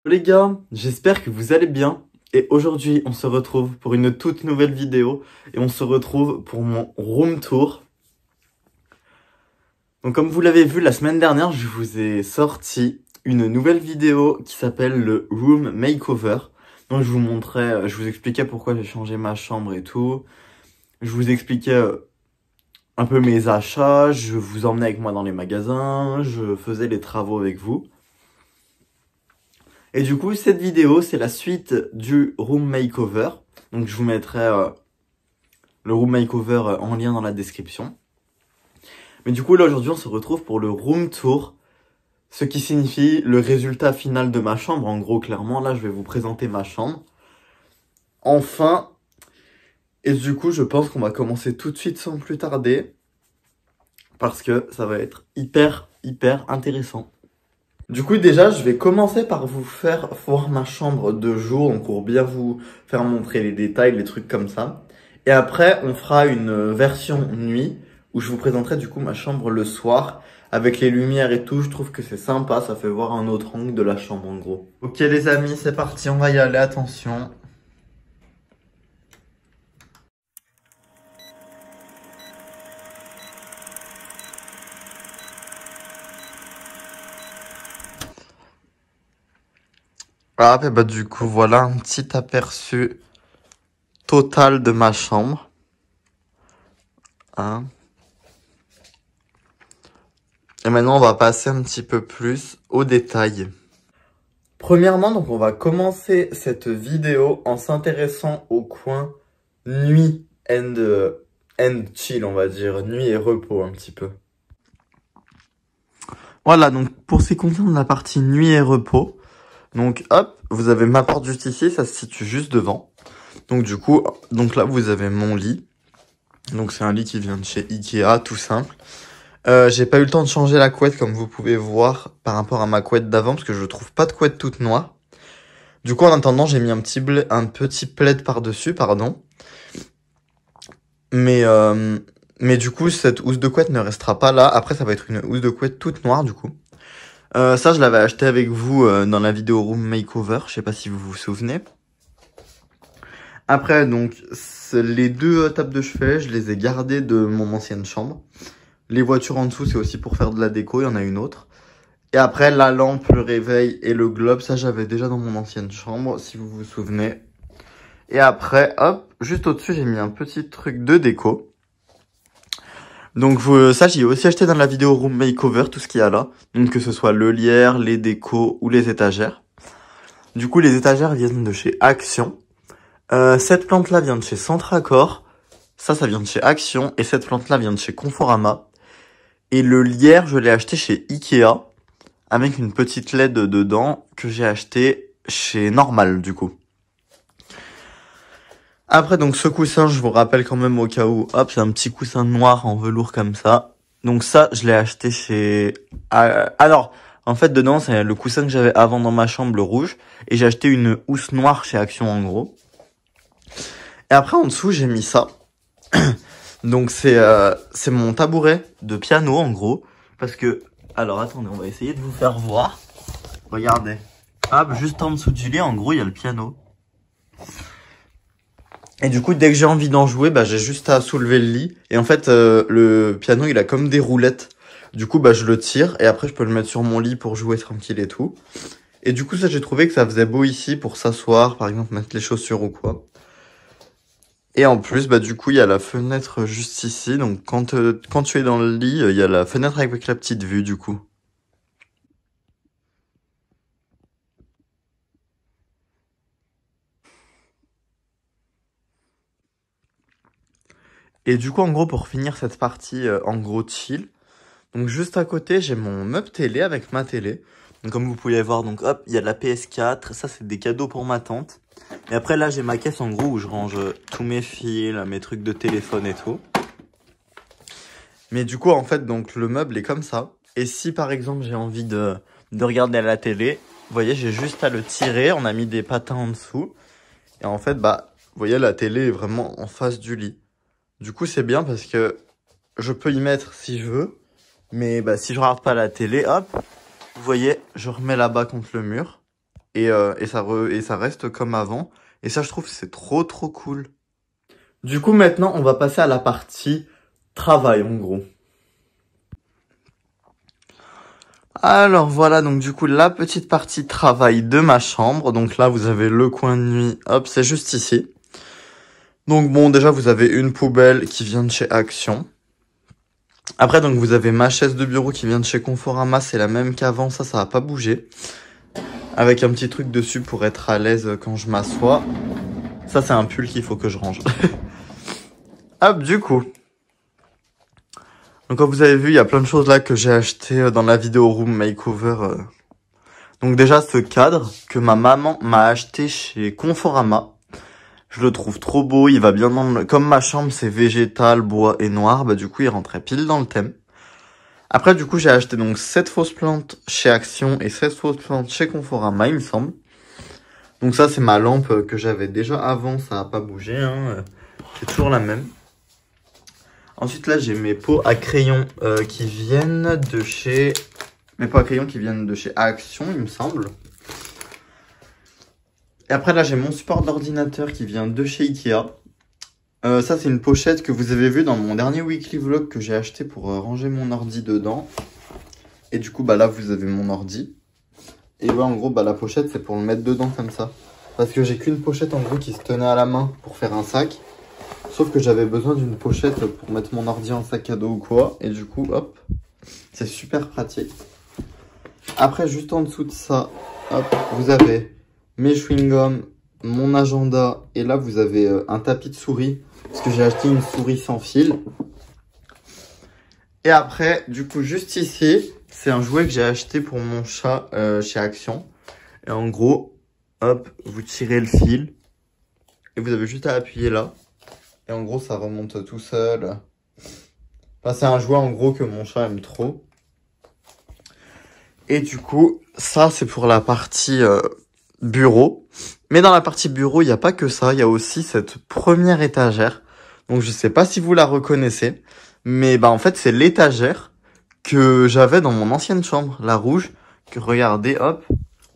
Les gars, j'espère que vous allez bien et aujourd'hui on se retrouve pour une toute nouvelle vidéo et on se retrouve pour mon room tour. Donc comme vous l'avez vu la semaine dernière, je vous ai sorti une nouvelle vidéo qui s'appelle le room makeover. Donc je vous expliquais pourquoi j'ai changé ma chambre et tout. Je vous expliquais un peu mes achats, je vous emmenais avec moi dans les magasins, je faisais les travaux avec vous. Et du coup, cette vidéo, c'est la suite du room makeover. Donc, je vous mettrai le room makeover en lien dans la description. Mais du coup, là, aujourd'hui, on se retrouve pour le room tour. Ce qui signifie le résultat final de ma chambre. En gros, clairement, là, je vais vous présenter ma chambre. Enfin. Et du coup, je pense qu'on va commencer tout de suite sans plus tarder. Parce que ça va être hyper intéressant. Du coup, déjà, je vais commencer par vous faire voir ma chambre de jour, donc pour bien vous faire montrer les détails, les trucs comme ça. Et après, on fera une version nuit, où je vous présenterai du coup ma chambre le soir, avec les lumières et tout. Je trouve que c'est sympa, ça fait voir un autre angle de la chambre en gros. Ok les amis, c'est parti, on va y aller, attention. Ah, bah du coup, voilà un petit aperçu total de ma chambre. Hein. Et maintenant, on va passer un petit peu plus aux détails. Premièrement, donc on va commencer cette vidéo en s'intéressant au coin nuit and chill, on va dire, nuit et repos un petit peu. Voilà, donc pour ce qui concerne la partie nuit et repos, donc hop, vous avez ma porte juste ici, ça se situe juste devant. Donc du coup, donc là vous avez mon lit. Donc c'est un lit qui vient de chez Ikea, tout simple. J'ai pas eu le temps de changer la couette comme vous pouvez voir par rapport à ma couette d'avant parce que je trouve pas de couette toute noire. Du coup en attendant j'ai mis un petit plaid par-dessus, pardon. Mais du coup cette housse de couette ne restera pas là. Après ça va être une housse de couette toute noire du coup. Ça je l'avais acheté avec vous dans la vidéo room makeover, je sais pas si vous vous souvenez. Après donc les deux tables de chevet je les ai gardées de mon ancienne chambre. Les voitures en dessous, c'est aussi pour faire de la déco, il y en a une autre. Et après, la lampe, le réveil et le globe, ça j'avais déjà dans mon ancienne chambre, si vous vous souvenez. Et après, hop, juste au-dessus, j'ai mis un petit truc de déco. Donc ça, j'y ai aussi acheté dans la vidéo room makeover, tout ce qu'il y a là. Donc que ce soit le lierre, les décos ou les étagères. Du coup, les étagères viennent de chez Action. Cette plante-là vient de chez Centracor. Ça vient de chez Action. Et cette plante-là vient de chez Conforama. Et le lierre, je l'ai acheté chez Ikea, avec une petite LED dedans, que j'ai acheté chez Normal, du coup. Après, donc, ce coussin, je vous rappelle quand même au cas où, hop, c'est un petit coussin noir en velours comme ça. Donc ça, je l'ai acheté chez... alors, en fait, dedans, c'est le coussin que j'avais avant dans ma chambre, le rouge, et j'ai acheté une housse noire chez Action, en gros. Et après, en dessous, j'ai mis ça. Donc c'est mon tabouret de piano en gros, parce que, alors attendez, on va essayer de vous faire voir. Regardez, hop, juste en dessous du lit, en gros, il y a le piano. Et du coup, dès que j'ai envie d'en jouer, bah j'ai juste à soulever le lit. Et en fait, le piano, il a comme des roulettes. Du coup, bah je le tire, et après je peux le mettre sur mon lit pour jouer tranquille et tout. Et du coup, ça, j'ai trouvé que ça faisait beau ici pour s'asseoir, par exemple, mettre les chaussures ou quoi. Et en plus, bah du coup, il y a la fenêtre juste ici. Donc quand tu es dans le lit, il y a la fenêtre avec la petite vue du coup. Et du coup, en gros, pour finir cette partie en gros chill, donc juste à côté, j'ai mon meuble télé avec ma télé. Donc comme vous pouvez voir, donc hop, il y a de la PS4. Ça, c'est des cadeaux pour ma tante. Et après, là, j'ai ma caisse en gros où je range tous mes fils, mes trucs de téléphone et tout. Mais du coup, en fait, donc le meuble est comme ça. Et si par exemple j'ai envie de regarder à la télé, vous voyez, j'ai juste à le tirer. On a mis des patins en dessous. Et en fait, bah, vous voyez, la télé est vraiment en face du lit. Du coup, c'est bien parce que je peux y mettre si je veux. Mais bah, si je regarde pas la télé, hop, vous voyez, je remets là-bas contre le mur. et ça reste comme avant. Et ça, je trouve, c'est trop cool. Du coup, maintenant, on va passer à la partie travail, en gros. Alors voilà, donc du coup, la petite partie travail de ma chambre. Donc là, vous avez le coin de nuit, hop, c'est juste ici. Donc bon, déjà, vous avez une poubelle qui vient de chez Action. Après, donc vous avez ma chaise de bureau qui vient de chez Conforama, c'est la même qu'avant, ça va pas bouger. Avec un petit truc dessus pour être à l'aise quand je m'assois. Ça, c'est un pull qu'il faut que je range. Hop, du coup. Donc comme vous avez vu, il y a plein de choses là que j'ai acheté dans la vidéo Room Makeover. Donc déjà, ce cadre que ma maman m'a acheté chez Conforama. Je le trouve trop beau, il va bien dans le... Comme ma chambre, c'est végétal, bois et noir, bah du coup, il rentrait pile dans le thème. Après, du coup, j'ai acheté donc 7 fausses plantes chez Action et 16 fausses plantes chez Conforama, il me semble. Donc ça, c'est ma lampe que j'avais déjà avant, ça n'a pas bougé, hein. C'est toujours la même. Ensuite, là, j'ai mes pots à crayon qui viennent de chez... Mes pots à crayon qui viennent de chez Action, il me semble. Et après, là, j'ai mon support d'ordinateur qui vient de chez Ikea. Ça, c'est une pochette que vous avez vue dans mon dernier weekly vlog que j'ai acheté pour ranger mon ordi dedans. Et du coup, bah là, vous avez mon ordi. Et ouais, en gros, bah la pochette, c'est pour le mettre dedans comme ça. Parce que j'ai qu'une pochette, en gros, qui se tenait à la main pour faire un sac. Sauf que j'avais besoin d'une pochette pour mettre mon ordi en sac à dos ou quoi. Et du coup, hop, c'est super pratique. Après, juste en dessous de ça, hop, vous avez mes chewing-gums, mon agenda. Et là, vous avez un tapis de souris. Parce que j'ai acheté une souris sans fil. Et après, du coup, juste ici, c'est un jouet que j'ai acheté pour mon chat chez Action. Et en gros, hop, vous tirez le fil. Et vous avez juste à appuyer là. Et en gros, ça remonte tout seul. Enfin, c'est un jouet en gros que mon chat aime trop. Et du coup, ça c'est pour la partie bureau. Mais dans la partie bureau, il n'y a pas que ça. Il y a aussi cette première étagère. Donc je sais pas si vous la reconnaissez. Mais bah en fait, c'est l'étagère que j'avais dans mon ancienne chambre. La rouge. Que regardez, hop.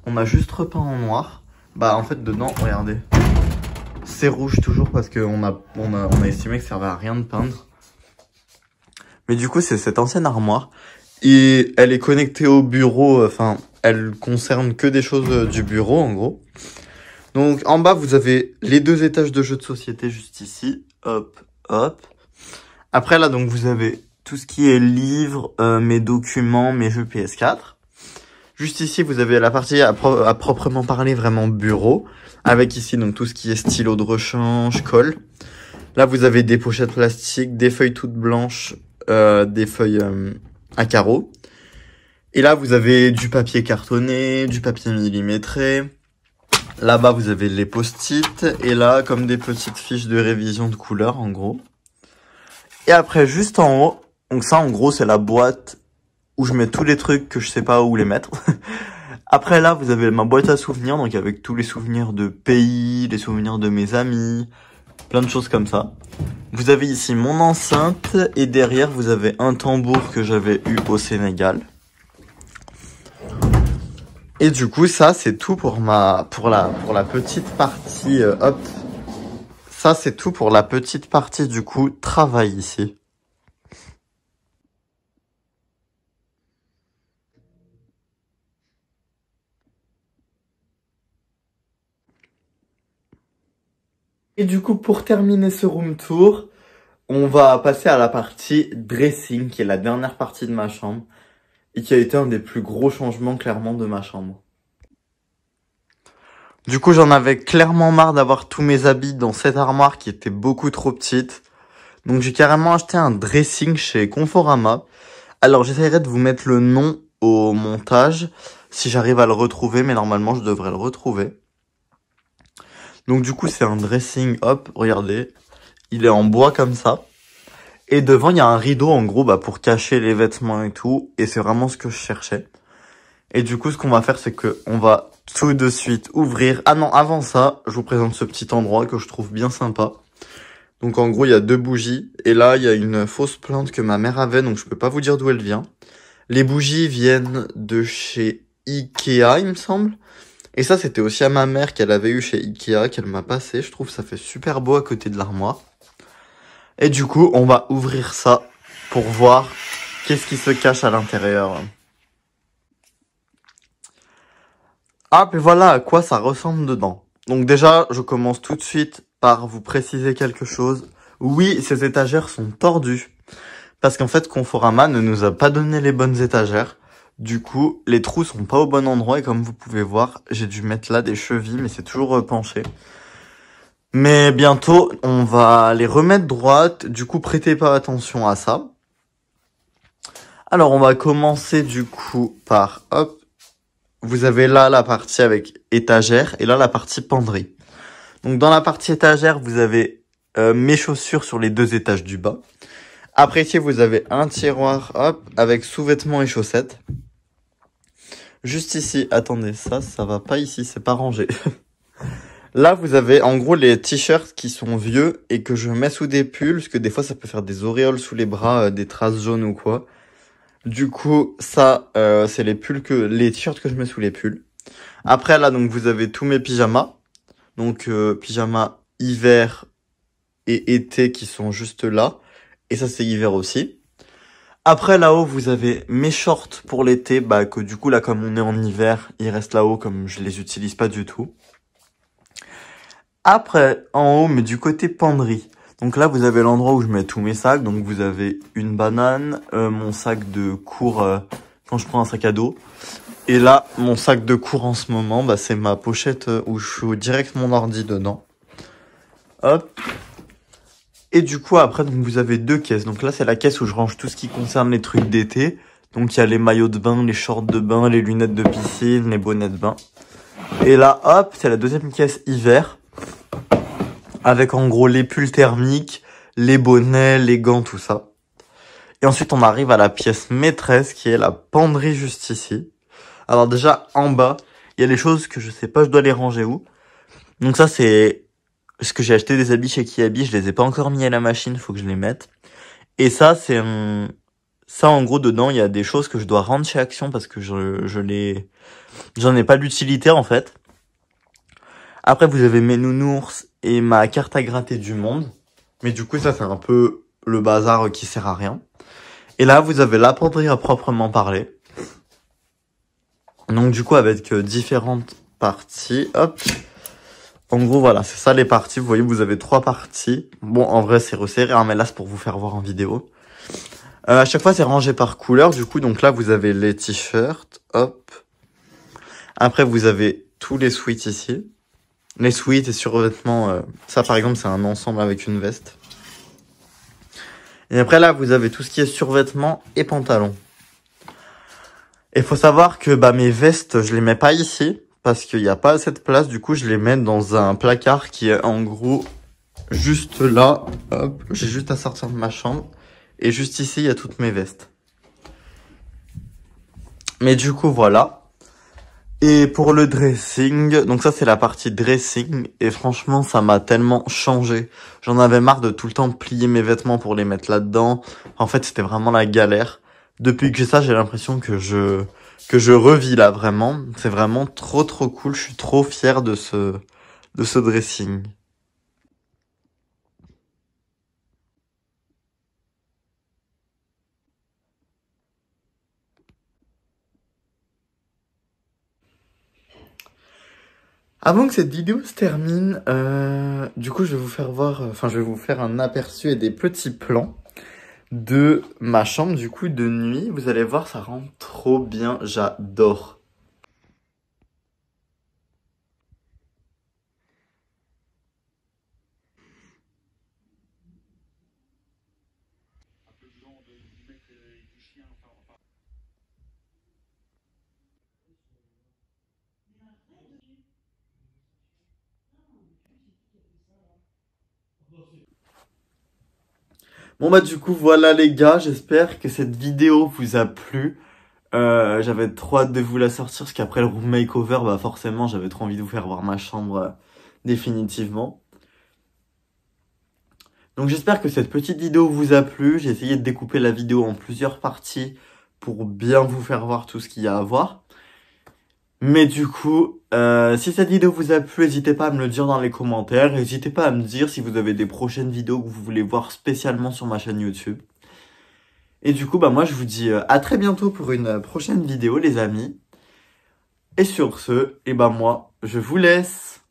On a juste repeint en noir. Bah en fait, dedans, regardez. C'est rouge toujours parce qu'on a estimé que ça servait à rien de peindre. Mais du coup, c'est cette ancienne armoire. Et elle est connectée au bureau. Enfin, elle concerne que des choses du bureau, en gros. Donc, en bas, vous avez les 2 étages de jeux de société juste ici. Hop, hop. Après, là, donc, vous avez tout ce qui est livres, mes documents, mes jeux PS4. Juste ici, vous avez la partie à proprement parler vraiment bureau. Avec ici, donc, tout ce qui est stylo de rechange, colle. Là, vous avez des pochettes plastiques, des feuilles toutes blanches, des feuilles à carreaux. Et là, vous avez du papier cartonné, du papier millimétré. Là-bas, vous avez les post-it. Et là, comme des petites fiches de révision de couleurs, en gros. Et après, juste en haut, donc ça, en gros, c'est la boîte où je mets tous les trucs que je sais pas où les mettre. Après, là, vous avez ma boîte à souvenirs, donc avec tous les souvenirs de pays, les souvenirs de mes amis, plein de choses comme ça. Vous avez ici mon enceinte, et derrière, vous avez un tambour que j'avais eu au Sénégal. Et du coup, ça, c'est tout pour la petite partie, hop. Ça, c'est tout pour la petite partie, du coup, travail ici. Et du coup, pour terminer ce room tour, on va passer à la partie dressing, qui est la dernière partie de ma chambre, et qui a été un des plus gros changements, clairement, de ma chambre. Du coup, j'en avais clairement marre d'avoir tous mes habits dans cette armoire qui était beaucoup trop petite. Donc, j'ai carrément acheté un dressing chez Conforama. Alors, j'essaierai de vous mettre le nom au montage, si j'arrive à le retrouver, mais normalement, je devrais le retrouver. Donc, du coup, c'est un dressing, hop, regardez. Il est en bois comme ça. Et devant, il y a un rideau, en gros, bah, pour cacher les vêtements et tout. Et c'est vraiment ce que je cherchais. Et du coup, ce qu'on va faire, c'est que on va tout de suite ouvrir. Ah non, avant ça, je vous présente ce petit endroit que je trouve bien sympa. Donc, en gros, il y a 2 bougies. Et là, il y a une fausse plante que ma mère avait, donc je peux pas vous dire d'où elle vient. Les bougies viennent de chez Ikea, il me semble. Et ça, c'était aussi à ma mère qu'elle avait eu chez Ikea, qu'elle m'a passé. Je trouve que ça fait super beau à côté de l'armoire. Et du coup, on va ouvrir ça pour voir qu'est-ce qui se cache à l'intérieur. Ah, puis voilà à quoi ça ressemble dedans. Donc déjà, je commence tout de suite par vous préciser quelque chose. Oui, ces étagères sont tordues. Parce qu'en fait, Conforama ne nous a pas donné les bonnes étagères. Du coup, les trous sont pas au bon endroit et comme vous pouvez voir, j'ai dû mettre là des chevilles, mais c'est toujours penché. Mais bientôt, on va les remettre droites. Du coup, prêtez pas attention à ça. Alors, on va commencer du coup par, hop, vous avez là la partie avec étagère et là la partie penderie. Donc, dans la partie étagère, vous avez mes chaussures sur les 2 étages du bas. Après ici, vous avez un tiroir, hop, avec sous-vêtements et chaussettes. Juste ici, attendez, ça va pas ici, c'est pas rangé. Là, vous avez en gros les t-shirts qui sont vieux et que je mets sous des pulls, parce que des fois ça peut faire des auréoles sous les bras, des traces jaunes ou quoi. Du coup, ça, c'est les t-shirts que je mets sous les pulls. Après là, donc vous avez tous mes pyjamas. Donc pyjamas hiver et été qui sont juste là. Et ça c'est hiver aussi. Après là-haut, vous avez mes shorts pour l'été, bah que du coup là comme on est en hiver, ils restent là-haut comme je les utilise pas du tout. Après, en haut, mais du côté penderie. Donc là, vous avez l'endroit où je mets tous mes sacs. Donc vous avez une banane, mon sac de cours quand je prends un sac à dos. Et là, mon sac de cours en ce moment, bah c'est ma pochette où je fous direct mon ordi dedans. Hop. Et du coup, après, donc vous avez 2 caisses. Donc là, c'est la caisse où je range tout ce qui concerne les trucs d'été. Donc il y a les maillots de bain, les shorts de bain, les lunettes de piscine, les bonnets de bain. Et là, hop, c'est la 2e caisse hiver. Avec en gros les pulls thermiques, les bonnets, les gants, tout ça. Et ensuite, on arrive à la pièce maîtresse qui est la penderie juste ici. Alors déjà, en bas, il y a les choses que je sais pas, je dois les ranger où. Donc ça, c'est ce que j'ai acheté des habits chez Kiabi, je les ai pas encore mis à la machine, faut que je les mette. Et ça, ça en gros dedans, il y a des choses que je dois rendre chez Action parce que j'en ai pas d'utilité en fait. Après, vous avez mes nounours et ma carte à gratter du monde. Mais du coup, ça, c'est un peu le bazar qui sert à rien. Et là, vous avez la penderie à proprement parler. Donc, du coup, avec différentes parties. Hop. En gros, voilà, c'est ça les parties. Vous voyez, vous avez 3 parties. Bon, en vrai, c'est resserré, hein, mais là, c'est pour vous faire voir en vidéo. À chaque fois, c'est rangé par couleur. Du coup, donc là, vous avez les t-shirts. Hop. Après, vous avez tous les sweats ici. Les sweats et survêtements, ça par exemple c'est un ensemble avec une veste. Et après là vous avez tout ce qui est survêtements et pantalons. Et faut savoir que bah mes vestes je les mets pas ici parce qu'il n'y a pas assez de place. Du coup je les mets dans un placard qui est en gros juste là. Hop, j'ai juste à sortir de ma chambre. Et juste ici il y a toutes mes vestes. Mais du coup voilà. Et pour le dressing, donc ça c'est la partie dressing, et franchement ça m'a tellement changé. J'en avais marre de tout le temps plier mes vêtements pour les mettre là-dedans. En fait c'était vraiment la galère. Depuis que j'ai ça, j'ai l'impression que je revis là vraiment. C'est vraiment trop cool, je suis trop fier de ce dressing. Avant que cette vidéo se termine, du coup je vais vous faire voir, je vais vous faire un aperçu et des petits plans de ma chambre du coup de nuit. Vous allez voir, ça rend trop bien, j'adore. Bon bah du coup voilà les gars, j'espère que cette vidéo vous a plu. J'avais trop hâte de vous la sortir parce qu'après le room makeover, bah forcément j'avais trop envie de vous faire voir ma chambre définitivement. Donc j'espère que cette petite vidéo vous a plu. J'ai essayé de découper la vidéo en plusieurs parties pour bien vous faire voir tout ce qu'il y a à voir. Mais du coup, si cette vidéo vous a plu, n'hésitez pas à me le dire dans les commentaires. N'hésitez pas à me dire si vous avez des prochaines vidéos que vous voulez voir spécialement sur ma chaîne YouTube. Et du coup, bah moi je vous dis à très bientôt pour une prochaine vidéo les amis. Et sur ce, et bah moi, je vous laisse.